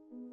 বন্ধুরা,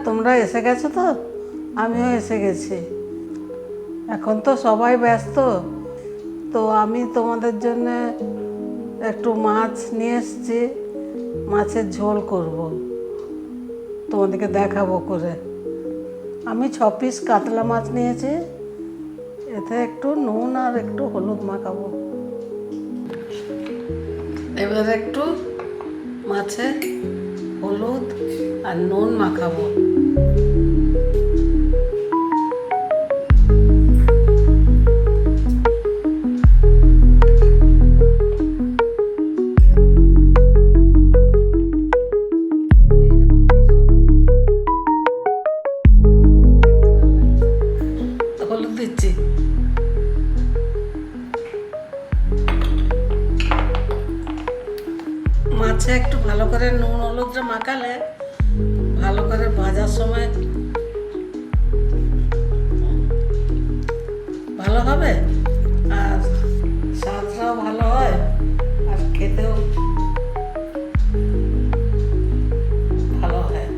তোমরা এসে গেছো তো? আমিও এসে গেছি। এখন তো সবাই ব্যস্ত, তো আমি তোমাদের জন্য একটু মাছ নিয়ে এসেছি। মাছের ঝোল করব, তোমাদেরকে দেখাবো করে। আমি 6 পিস কাতলা মাছ নিয়েছি, এতে একটু নুন আর একটু হলুদ মাখাবো। এবার একটু মাছে হলুদ আর নুন মাখাবো। হলুদ দিচ্ছি। মাছে একটু ভালো করে নুন হলুদটা মাখালে ভালো করে ভাজার সময় ভালো হবে, আর স্বাদটাও ভালো হয়, আর খেতেও ভালো হয়।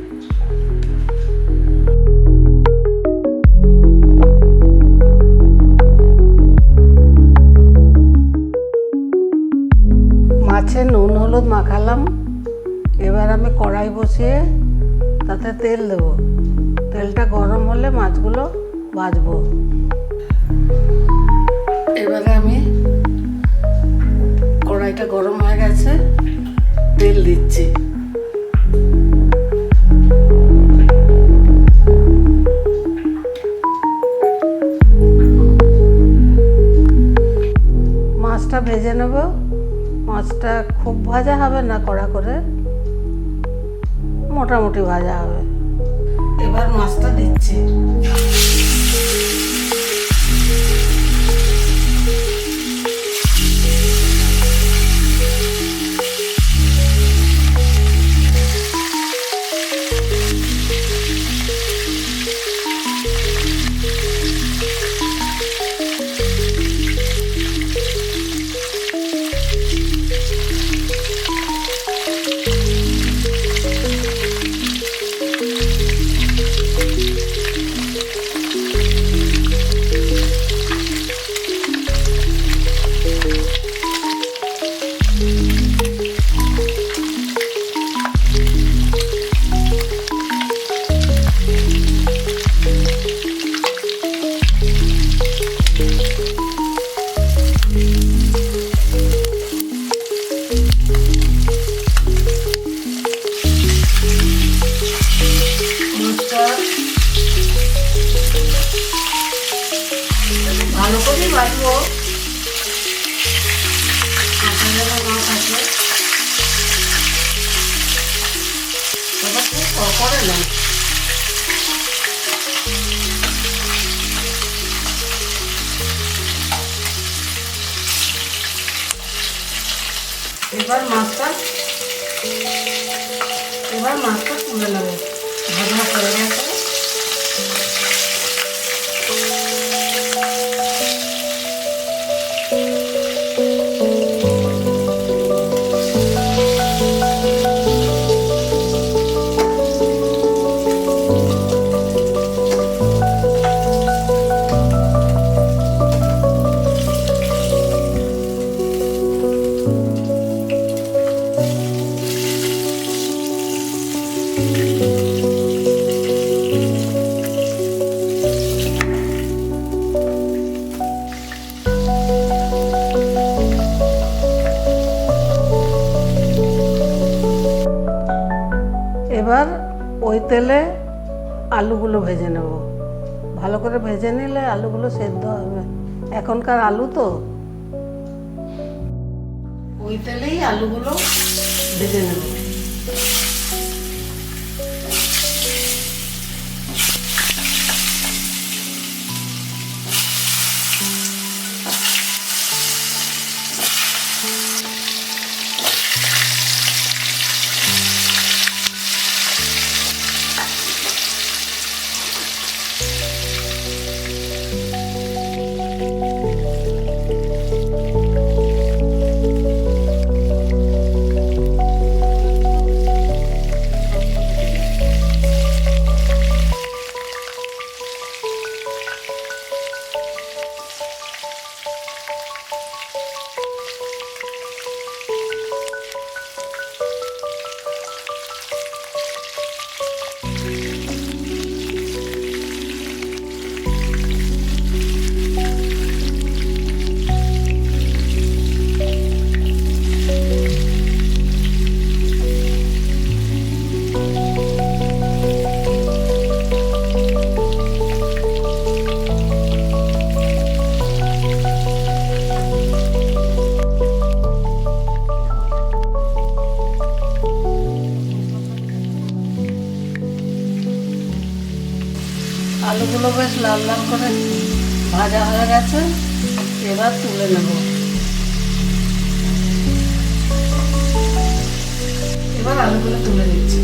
মাছে নুন হলুদ মাখালাম। এবার আমি কড়াই বসিয়ে তাতে তেল দেবো। তেলটা গরম হলে মাছগুলো ভাজবো। এবারে আমি কড়াইটা গরম হয়ে গেছে, তেল দিচ্ছি। মাছটা ভেজে নেব। মাছটা খুব ভাজা হবে না, কড়া করে, মোটামুটি ভাজা হবে। এবার মাছটা দিচ্ছি। ভালো করে বাটবো, কাঁচা জায়গা না থাকলে। তবে খুব করে না। এবার মাছটা তুলে নেবো। ভাজা করে গেছে। এবার ওই তেলে আলুগুলো ভেজে নেব। ভালো করে ভেজে নিলে আলুগুলো সেদ্ধ হবে। এখনকার আলু তো, ওই তেলেই আলুগুলো ভেজে নেব। আলুগুলো বেশ লাল লাল করে ভাজা হয়ে গেছে, এবার তুলে নেব। এবার আলুগুলো তুলে নিচ্ছি।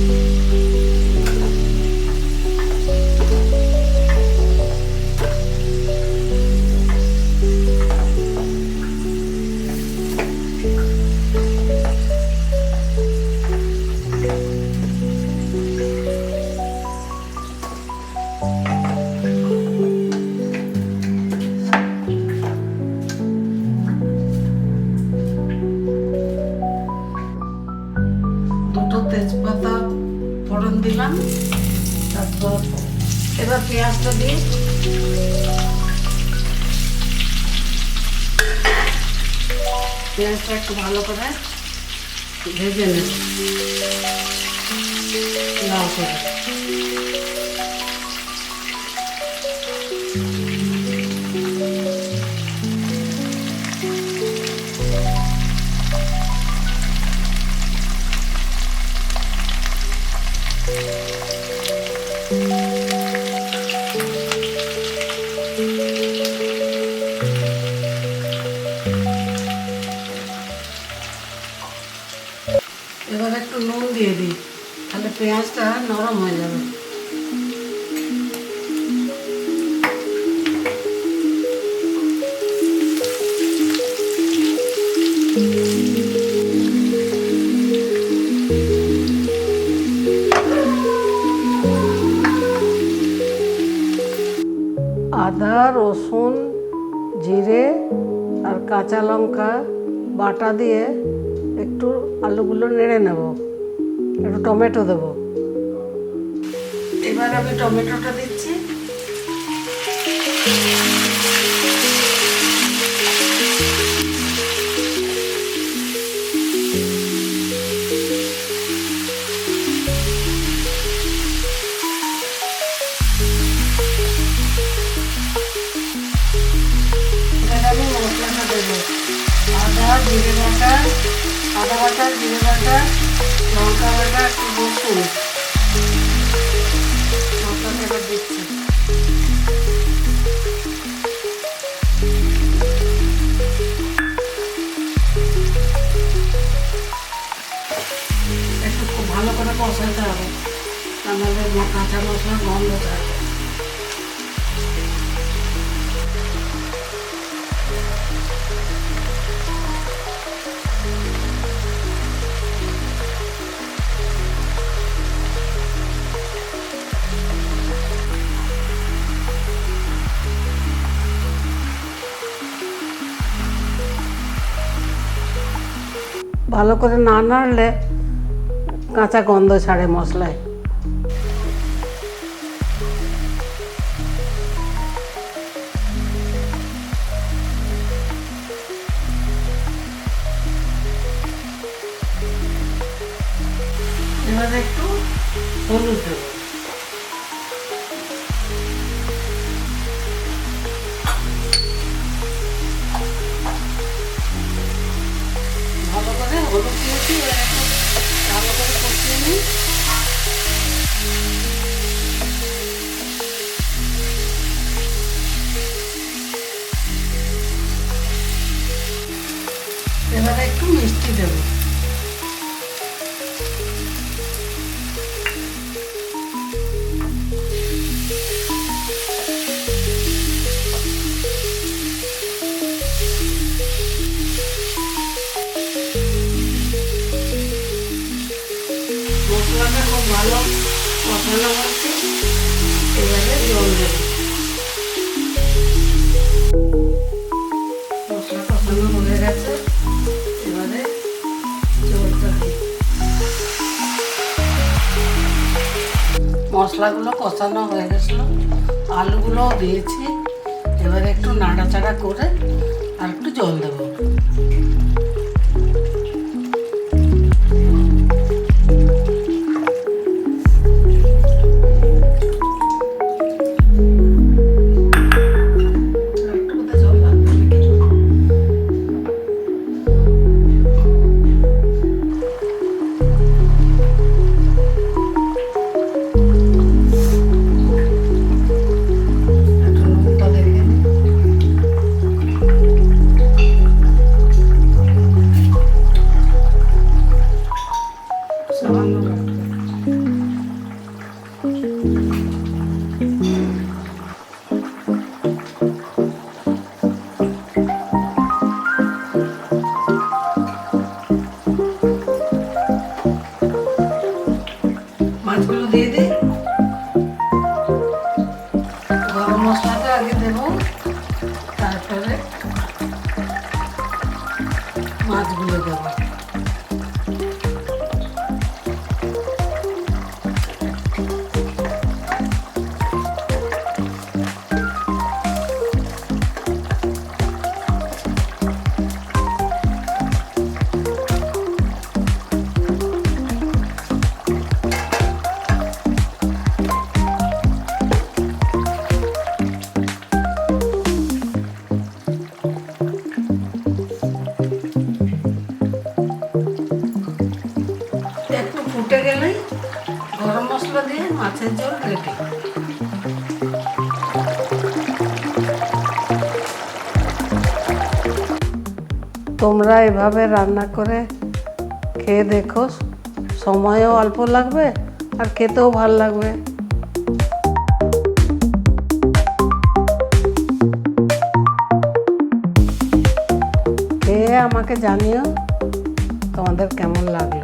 দুটো তেজপাতা ফোড়ন দিলাম, তারপর এবার পেঁয়াজটা দিই। পেঁয়াজটা একটু ভালো করে ভেজে নেব লাল করে। এবার একটু নুন দিয়ে দিই, তাহলে পেঁয়াজটা নরম হয়ে যাবে। আদা, রসুন, জিরে আর কাঁচা লঙ্কা বাটা দিয়ে একটু আলুগুলো নেড়ে নেব, একটু টমেটো দেব। এবার আমি টমেটোটা দিচ্ছি। এবার আমি মশলাটা দেবো। আদা বাটা, জিরে বাটা, লঙ্কা বাটা, একটু রসুন মশলাটা এবার দিচ্ছি। একটু খুব ভালো করে কষাতে হবে, তাহলে কাঁচা মশলার গন্ধ থাকবে। ভালো করে না নাড়লে কাঁচা গন্ধ ছাড়ে মশলায়। এবার একটু হলুদ দেব। ভালো করে হলুদ দিয়েছি, এবার একটু ভালো করে কষিয়ে নিই। এবারে একটু মিষ্টি দেবো। মশলাটা খুব ভালো কষানো হচ্ছে, এবারে জল দেবো। মশলা কষানো হয়ে গেছে, এবারে জলটা দিই। মশলাগুলো কষানো হয়ে গেছিল, আলুগুলোও দিয়েছি। এবারে একটু নাড়াচাড়া করে আর একটু জল দেবো। মাছগুলো দিয়ে দিই। গরম মশলাটা আগে দেব, তারপরে মাছগুলো দেব। একটু ফুটে গেলেই গরম মশলা দিয়ে মাছের ঝোল রেডি। তোমরা এভাবে রান্না করে খেয়ে দেখো, সময়ও অল্প লাগবে আর খেতেও ভালো লাগবে। খেয়ে আমাকে জানিও তোমাদের কেমন লাগলো।